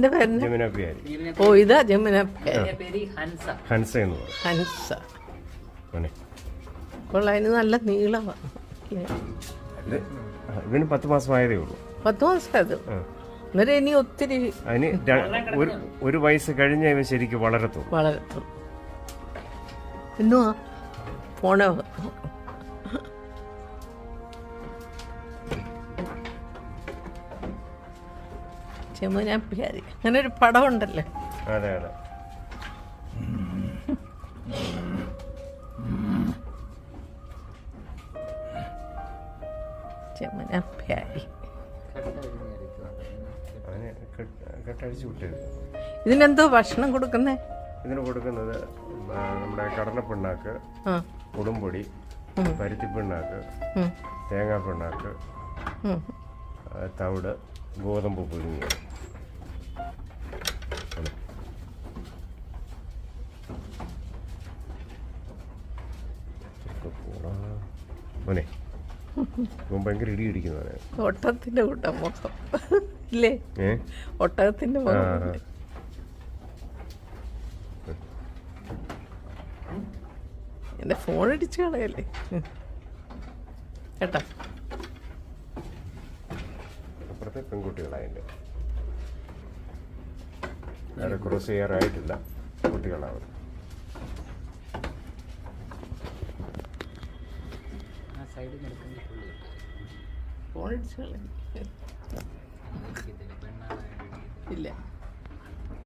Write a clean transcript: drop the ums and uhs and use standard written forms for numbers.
ജമുന പ്യാരി. ഓ ഇതാ ജമുന പ്യാരി. ഹൻസ എന്ന് പറയും. ഹൻസ കൊള്ളാം. അതിന് നല്ല നീളമാണ്. ഇതിന് 10 മാസമായതേ ഉള്ളൂ. 10 മാസമായത്. അന്നേരം ഇനി ഒത്തിരി അതിന് ഒരു വയസ്സ് കഴിഞ്ഞ ഇവ ശരിക്കും വളരത്തുള്ളൂ. ഇന്നുവാ പോണോ? ജമുന പ്യാരി അങ്ങനെ ഒരു പടം ഉണ്ടല്ലേ? അതെ അതെ. ജമുന പ്യാരി. കെട്ടഴിച്ചു വിട്ടത്. ഇതിനെന്തോ ഭക്ഷണം കൊടുക്കുന്നേ? ഇതിന് കൊടുക്കുന്നത് നമ്മുടെ കടലപ്പിണ്ണാക്ക്, ഉടുമ്പൊടി, പരുത്തിപ്പിണ്ണാക്ക്, തേങ്ങാപ്പിണ്ണാക്ക്, തവിട്, ഗോതമ്പ് പുഴുങ്ങിയത്. മോനെ ഭയങ്കര ഇടി ഇടിക്കുന്നവരെ. ഒട്ടകത്തിന്റെ കൂട്ടം മുഖം ഇല്ലേ? ഒട്ടകത്തിന്റെ മുഖം. എന്റെ ഫോൺ അടിച്ചു കളയല്ലേ കേട്ടോ. അപ്പുറത്തെ പെൺകുട്ടികളായതിൻ്റെ അവിടെ ക്രോസ് ചെയ്യാറായിട്ടില്ല. കുട്ടികളാവും. ഫോൺ അടിച്ചു കളയ ഇല്ല.